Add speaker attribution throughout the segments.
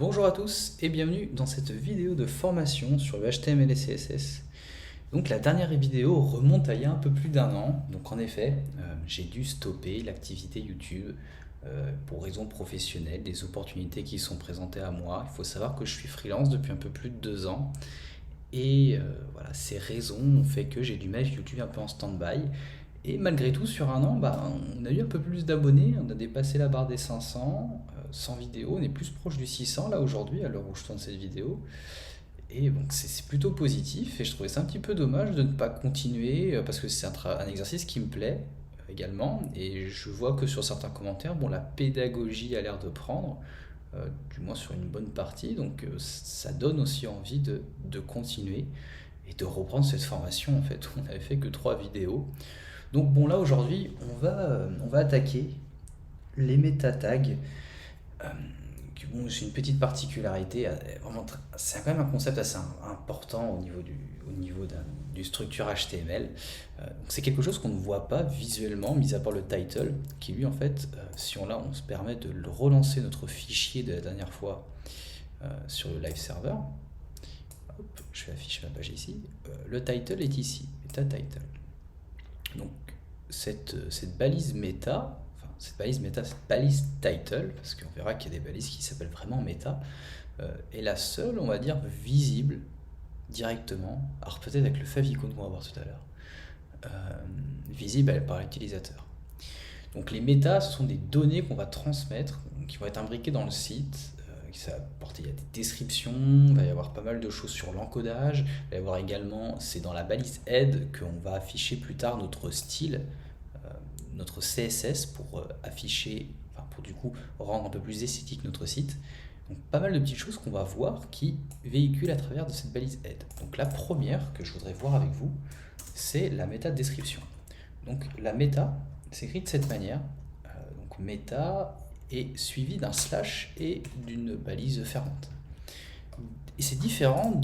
Speaker 1: Bonjour à tous et bienvenue dans cette vidéo de formation sur le HTML et CSS. Donc la dernière vidéo remonte à il y a un peu plus d'un an. Donc en effet, j'ai dû stopper l'activité YouTube pour raisons professionnelles, des opportunités qui sont présentées à moi. Il faut savoir que je suis freelance depuis un peu plus de 2 ans. Et voilà, ces raisons ont fait que j'ai dû mettre YouTube un peu en stand-by. Et malgré tout, sur un an, on a eu un peu plus d'abonnés, on a dépassé la barre des 500, 100 vidéos, on est plus proche du 600 là aujourd'hui, à l'heure où je tourne cette vidéo. Et donc c'est plutôt positif, et je trouvais ça un petit peu dommage de ne pas continuer, parce que c'est un exercice qui me plaît également, et je vois que sur certains commentaires, bon, la pédagogie a l'air de prendre, du moins sur une bonne partie, donc ça donne aussi envie de continuer et de reprendre cette formation en fait. On n'avait fait que 3 vidéos. Donc bon là aujourd'hui on va attaquer les méta tags. Euh, bon, c'est une petite particularité, c'est quand même un concept assez important au niveau du structure HTML. Donc c'est quelque chose qu'on ne voit pas visuellement, mis à part le title, qui lui en fait, si on se permet de le relancer notre fichier de la dernière fois sur le live server. Hop, je vais afficher ma page ici. Le title est ici, meta title. Donc cette balise méta, cette balise title, parce qu'on verra qu'il y a des balises qui s'appellent vraiment méta, est la seule, on va dire, visible directement, alors peut-être avec le favicon qu'on va voir tout à l'heure, visible par l'utilisateur. Donc les métas, ce sont des données qu'on va transmettre, qui vont être imbriquées dans le site. Il y a des descriptions, il va y avoir pas mal de choses sur l'encodage, il va y avoir également, c'est dans la balise head qu'on va afficher plus tard notre style, notre CSS pour afficher, enfin pour du coup rendre un peu plus esthétique notre site. Donc pas mal de petites choses qu'on va voir qui véhiculent à travers de cette balise head. Donc la première que je voudrais voir avec vous, c'est la méta description. Donc la méta s'écrit de cette manière. Donc méta est suivi d'un slash et d'une balise fermante. Et c'est différent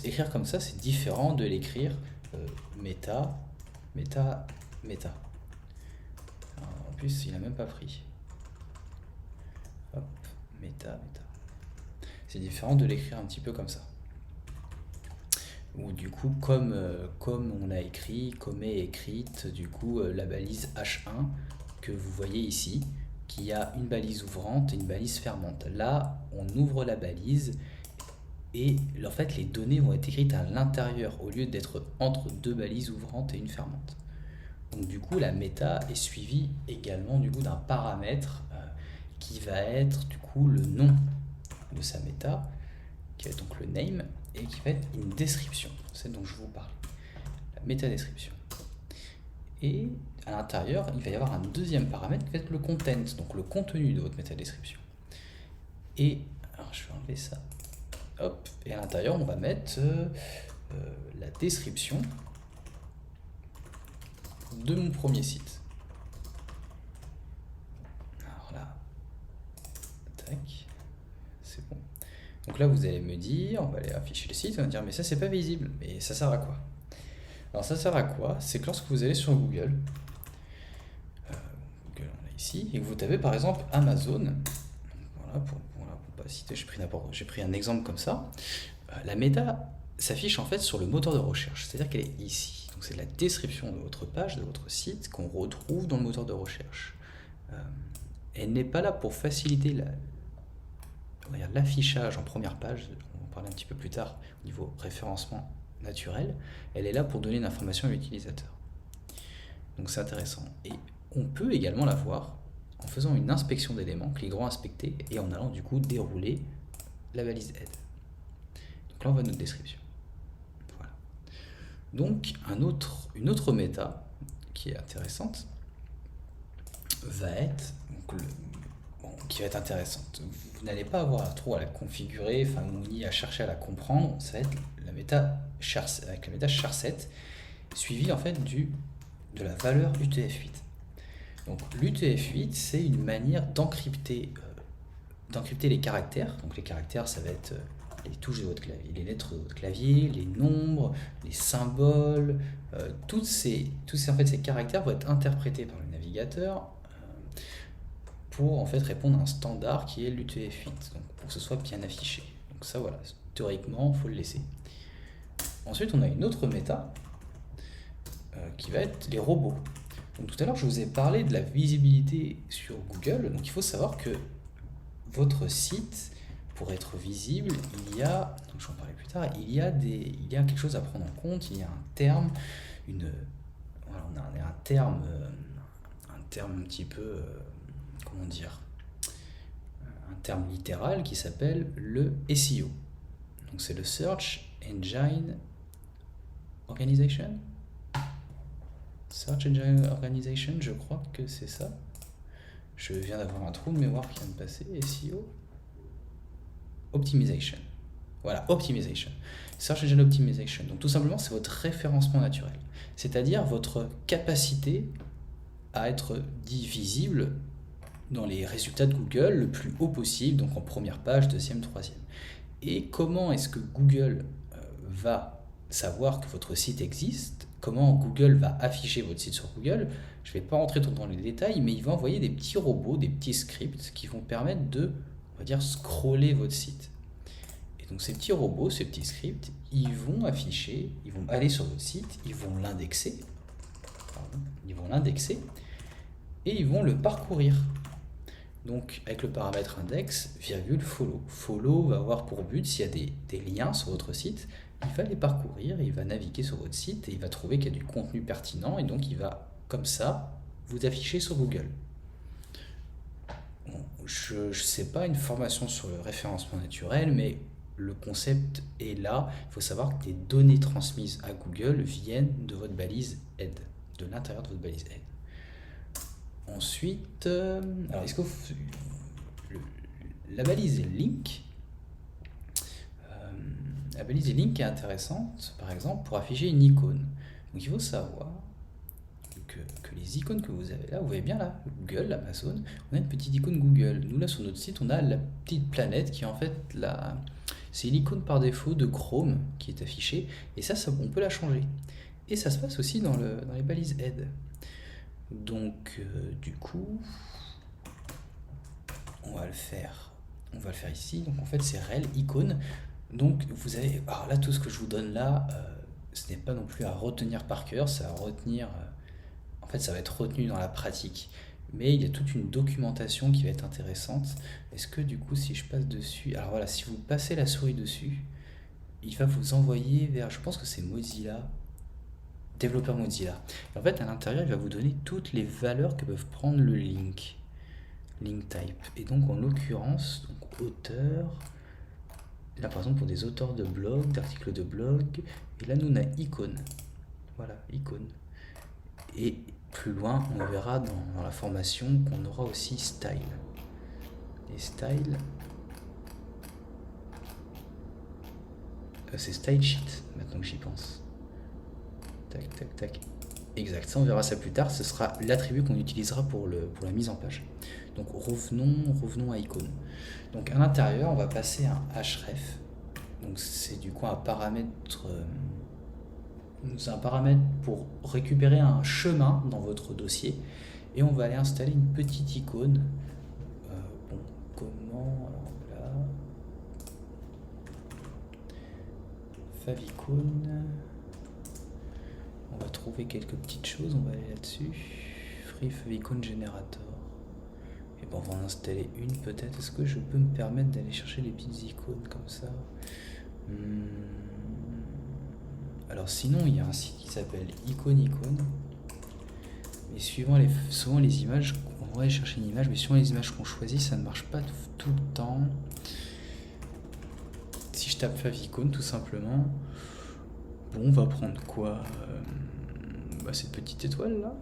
Speaker 1: écrire comme ça, c'est différent de l'écrire méta, méta, méta. En plus, il n'a même pas pris. Hop, méta, méta. C'est différent de l'écrire un petit peu comme ça. Ou du coup, comme on a écrit, comme est écrite, du coup, la balise H1 que vous voyez ici, qui a une balise ouvrante et une balise fermante. Là, on ouvre la balise et en fait, les données vont être écrites à l'intérieur au lieu d'être entre deux balises ouvrantes et une fermante. Donc du coup, la méta est suivie également du coup d'un paramètre qui va être du coup le nom de sa méta, qui va être donc le name, et qui va être une description, c'est dont je vous parle, la méta description. Et à l'intérieur, il va y avoir un deuxième paramètre qui va être le content, donc le contenu de votre méta description. Et alors je vais enlever ça. Hop, et à l'intérieur, on va mettre la description de mon premier site. Alors là, tac, c'est bon. Donc là, vous allez me dire, on va aller afficher le site, on va dire, mais ça, c'est pas visible. Mais ça sert à quoi? Alors ça sert à quoi? C'est que lorsque vous allez sur Google, Google on a ici, et que vous tapez par exemple Amazon, voilà, pour pas citer, j'ai pris un exemple comme ça, la méta s'affiche en fait sur le moteur de recherche, c'est-à-dire qu'elle est ici. Donc c'est la description de votre page, de votre site, qu'on retrouve dans le moteur de recherche. Elle n'est pas là pour faciliter l'affichage en première page, on va en parler un petit peu plus tard au niveau référencement naturel, elle est là pour donner une information à l'utilisateur. Donc c'est intéressant. Et on peut également la voir en faisant une inspection d'éléments, clic droit inspecter, et en allant du coup dérouler la balise head. Donc là on voit notre description. Voilà. Donc une autre méta qui est intéressante va être intéressante. Vous n'allez pas avoir trop à la configurer, enfin ni à chercher à la comprendre. Ça va être la méta avec la méta char7 suivie en fait de la valeur UTF-8. Donc l'UTF-8 c'est une manière d'encrypter les caractères. Donc les caractères ça va être les touches de votre clavier, les lettres de votre clavier, les nombres, les symboles, tous ces caractères vont être interprétés par le navigateur pour en fait répondre à un standard qui est l'UTF-8, donc pour que ce soit bien affiché. Donc ça voilà, théoriquement, il faut le laisser. Ensuite, on a une autre méta qui va être les robots. Donc tout à l'heure, je vous ai parlé de la visibilité sur Google. Donc il faut savoir que votre site, pour être visible, il y a, donc je vais en parler plus tard, il y a quelque chose à prendre en compte. Il y a un terme, voilà, on a un terme un petit peu, comment dire, un terme littéral qui s'appelle le SEO. Donc c'est le Search Engine Organization. Search Engine Organization, je crois que c'est ça. Je viens d'avoir un trou de mémoire qui vient de passer. SEO Optimization. Voilà, Optimization. Search Engine Optimization. Donc tout simplement, c'est votre référencement naturel. C'est-à-dire votre capacité à être dit visible dans les résultats de Google le plus haut possible, donc en première page, deuxième, troisième. Et comment est-ce que Google va savoir que votre site existe? Comment Google va afficher votre site sur Google? Je ne vais pas rentrer trop dans les détails, mais il va envoyer des petits robots, des petits scripts qui vont permettre de, on va dire, scroller votre site. Et donc ces petits robots, ces petits scripts, ils vont afficher, ils vont aller sur votre site, ils vont l'indexer, et ils vont le parcourir. Donc avec le paramètre index, virgule, follow. Follow va avoir pour but, s'il y a des liens sur votre site, il va les parcourir, il va naviguer sur votre site et il va trouver qu'il y a du contenu pertinent et donc il va, comme ça, vous afficher sur Google. Bon, je ne sais pas une formation sur le référencement naturel, mais le concept est là. Il faut savoir que les données transmises à Google viennent de votre balise aide, de l'intérieur de votre balise aide. Ensuite, alors est-ce que la balise link, est intéressante, par exemple, pour afficher une icône. Donc il faut savoir que les icônes que vous avez là, vous voyez bien là, Google, Amazon, on a une petite icône Google. Nous là sur notre site, on a la petite planète qui est en fait c'est l'icône par défaut de Chrome qui est affichée, et ça on peut la changer. Et ça se passe aussi dans les balises aide. Donc du coup, on va le faire ici. Donc en fait c'est rel icône. Donc vous avez, alors là tout ce que je vous donne là, ce n'est pas non plus à retenir par cœur, c'est à retenir, en fait ça va être retenu dans la pratique. Mais il y a toute une documentation qui va être intéressante. Est-ce que du coup si je passe dessus, alors voilà, si vous passez la souris dessus, il va vous envoyer vers, je pense que c'est Mozilla, développeur Mozilla. Et en fait à l'intérieur il va vous donner toutes les valeurs que peuvent prendre le link type. Et donc en l'occurrence, donc auteur, là par exemple pour des auteurs de blog, d'articles de blog, et là nous on a icône. Voilà, icône. Et plus loin, on verra dans la formation qu'on aura aussi style. Et style, c'est style sheet, maintenant que j'y pense. Tac, tac, tac. Exact, ça on verra ça plus tard, ce sera l'attribut qu'on utilisera pour la mise en page. Donc revenons à icône. Donc à l'intérieur, on va passer un href. Donc c'est du coup un paramètre pour récupérer un chemin dans votre dossier. Et on va aller installer une petite icône. Bon, comment, alors là, favicon. On va trouver quelques petites choses, on va aller là-dessus. Free favicon generator. Et bon, on va en installer une peut-être. Est-ce que je peux me permettre d'aller chercher les petites icônes comme ça? Alors sinon, il y a un site qui s'appelle Icône. Mais souvent les images, on va aller chercher une image, mais suivant les images qu'on choisit, ça ne marche pas tout le temps. Si je tape favicon tout simplement, bon, on va prendre quoi? Cette petite étoile là.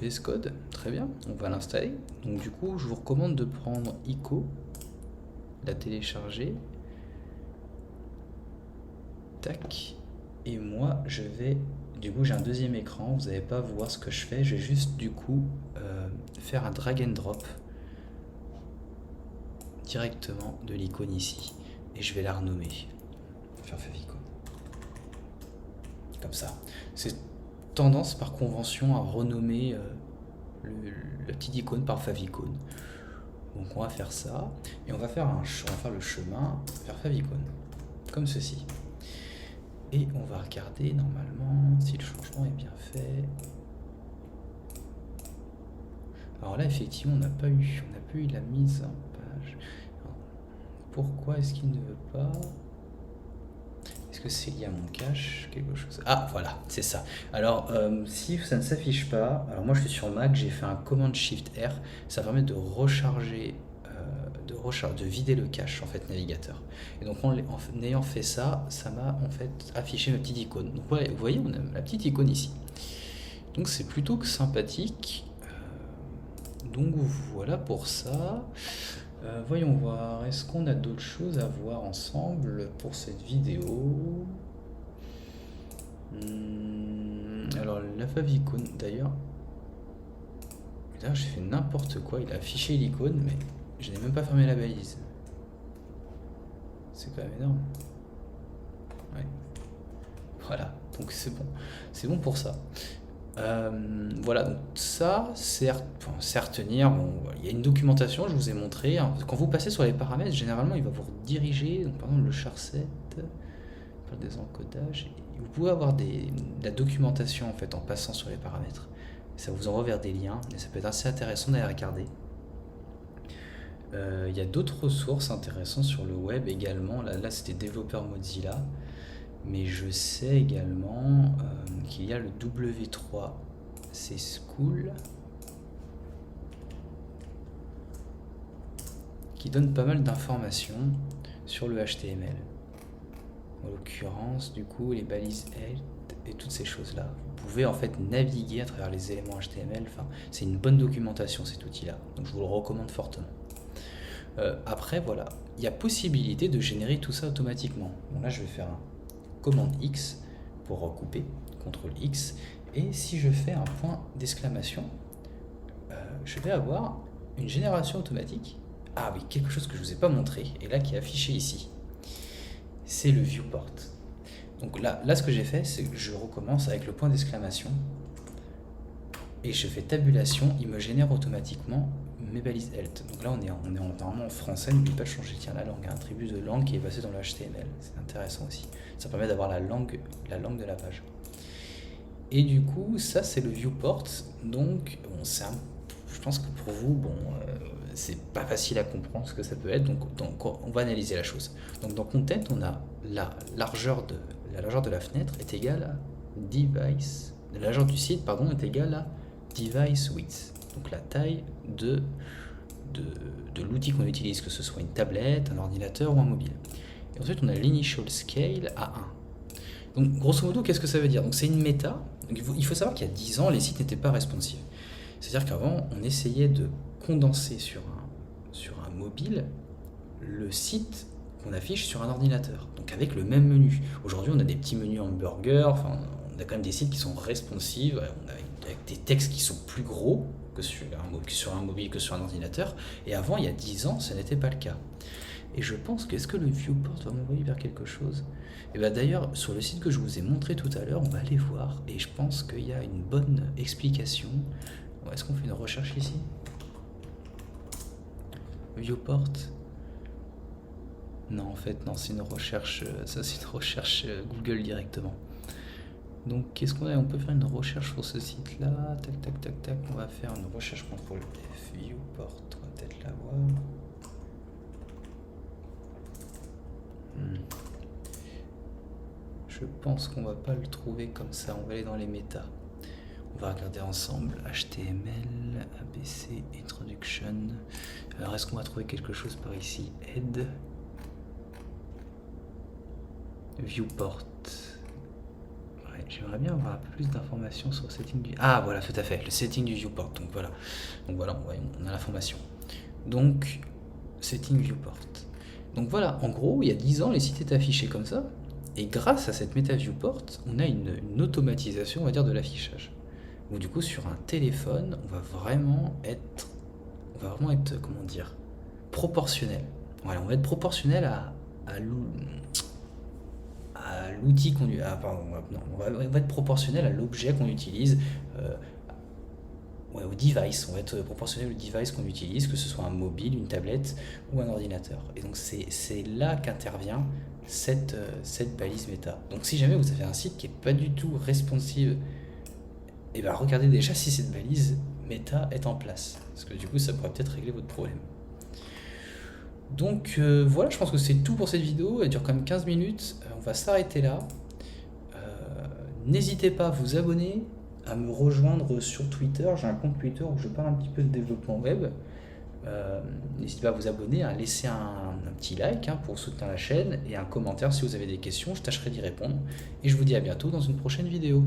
Speaker 1: VS Code, très bien, on va l'installer. Donc du coup, je vous recommande de prendre ICO, la télécharger. Tac. Et moi, je vais... Du coup, j'ai un deuxième écran, vous n'allez pas voir ce que je fais. Je vais juste, du coup, faire un drag and drop directement de l'icône ici. Et je vais la renommer. Faire favicon. Comme ça. C'est tendance par convention à renommer la petite icône par favicon. Donc on va faire ça, et on va faire le chemin vers favicon, comme ceci. Et on va regarder normalement si le changement est bien fait. Alors là, effectivement, on n'a pas eu la mise en page. Alors, pourquoi est-ce qu'il ne veut pas? Est-ce que c'est lié à mon cache, quelque chose? Ah, voilà, c'est ça. Alors, si ça ne s'affiche pas, alors moi je suis sur Mac, j'ai fait un commande Shift R, ça permet de recharger, de vider le cache en fait navigateur. Et donc en ayant fait ça, ça m'a en fait affiché ma petite icône. Donc ouais, vous voyez, on a la petite icône ici. Donc c'est plutôt que sympathique. Donc voilà pour ça. Voyons voir, est-ce qu'on a d'autres choses à voir ensemble pour cette vidéo? Alors la favicon d'ailleurs, j'ai fait n'importe quoi, il a affiché l'icône mais je n'ai même pas fermé la balise. C'est quand même énorme. Ouais. Voilà, donc c'est bon pour ça. Voilà, donc ça, c'est à retenir. Bon, il y a une documentation, je vous ai montré, hein. Quand vous passez sur les paramètres, généralement, il va vous rediriger. Donc, par exemple, le char7, on parle des encodages. Vous pouvez avoir de la documentation en fait en passant sur les paramètres. Ça vous envoie vers des liens, et ça peut être assez intéressant d'aller regarder. Il y a d'autres ressources intéressantes sur le web également. Là c'était développeur Mozilla. Mais je sais également qu'il y a le W3, c'est School, qui donne pas mal d'informations sur le HTML. En l'occurrence, du coup, les balises health et toutes ces choses-là. Vous pouvez en fait naviguer à travers les éléments HTML. Enfin, c'est une bonne documentation cet outil-là. Donc je vous le recommande fortement. Après, voilà, il y a possibilité de générer tout ça automatiquement. Bon, là, je vais faire un commande X pour recouper, CTRL X, et si je fais un point d'exclamation, je vais avoir une génération automatique. Ah oui, quelque chose que je ne vous ai pas montré, et là qui est affiché ici, c'est le viewport. Donc là ce que j'ai fait, c'est que je recommence avec le point d'exclamation, et je fais tabulation, il me génère automatiquement mes balises health. Donc là on est normalement en français, n'oubliez pas de changer tiens, la langue, un attribut de langue qui est passé dans le HTML, c'est intéressant aussi. Ça permet d'avoir la langue de la page. Et du coup, ça c'est le viewport. Donc, bon, je pense que pour vous, bon, c'est pas facile à comprendre ce que ça peut être. Donc, on va analyser la chose. Donc, dans Content, on a la largeur de la fenêtre est égale à device. La largeur du site, pardon, est égale à device width. Donc, la taille de l'outil qu'on utilise, que ce soit une tablette, un ordinateur ou un mobile. Et ensuite, on a l'initial scale à 1. Donc, grosso modo, qu'est-ce que ça veut dire? Donc, c'est une méta. Donc, il faut savoir qu'il y a 10 ans, les sites n'étaient pas responsives. C'est-à-dire qu'avant, on essayait de condenser sur un mobile le site qu'on affiche sur un ordinateur. Donc, avec le même menu. Aujourd'hui, on a des petits menus hamburger. Enfin, on a quand même des sites qui sont responsives, avec des textes qui sont plus gros que sur un mobile, que sur un ordinateur. Et avant, il y a 10 ans, ce n'était pas le cas. Et je pense que, est-ce que le viewport va m'envoyer vers quelque chose? Et bien d'ailleurs, sur le site que je vous ai montré tout à l'heure, on va aller voir, et je pense qu'il y a une bonne explication. Est-ce qu'on fait une recherche ici? Viewport? Non, en fait, non, c'est une recherche, Google directement. Donc, qu'est-ce qu'on a? On peut faire une recherche sur ce site-là. Tac, tac, tac, tac. On va faire une recherche CTRL F, viewport, on va peut-être la voir. Je pense qu'on va pas le trouver comme ça, on va aller dans les méta. On va regarder ensemble HTML, ABC, Introduction. Alors est-ce qu'on va trouver quelque chose par ici? Head, Viewport. Ouais, j'aimerais bien avoir un peu plus d'informations sur le setting du... Ah voilà, tout à fait, le setting du viewport. Donc voilà, on a l'information. Donc, setting viewport. Donc voilà, en gros, il y a 10 ans, les sites étaient affichés comme ça. Et grâce à cette méta viewport, on a une automatisation, on va dire, de l'affichage. Donc du coup, sur un téléphone, on va vraiment être, comment dire, proportionnel. Voilà, on va être proportionnel à l'outil qu'on... on va être proportionnel à l'objet qu'on utilise, ouais, au device, on va être proportionnel au device qu'on utilise, que ce soit un mobile, une tablette ou un ordinateur. Et donc c'est là qu'intervient cette balise méta. Donc si jamais vous avez un site qui n'est pas du tout responsive, et ben regardez déjà si cette balise méta est en place. Parce que du coup ça pourrait peut-être régler votre problème. Donc voilà, je pense que c'est tout pour cette vidéo. Elle dure quand même 15 minutes. On va s'arrêter là. N'hésitez pas à vous abonner, à me rejoindre sur Twitter. J'ai un compte Twitter où je parle un petit peu de développement web. N'hésitez pas à vous abonner, à laisser un petit like pour soutenir la chaîne et un commentaire si vous avez des questions. Je tâcherai d'y répondre. Et je vous dis à bientôt dans une prochaine vidéo.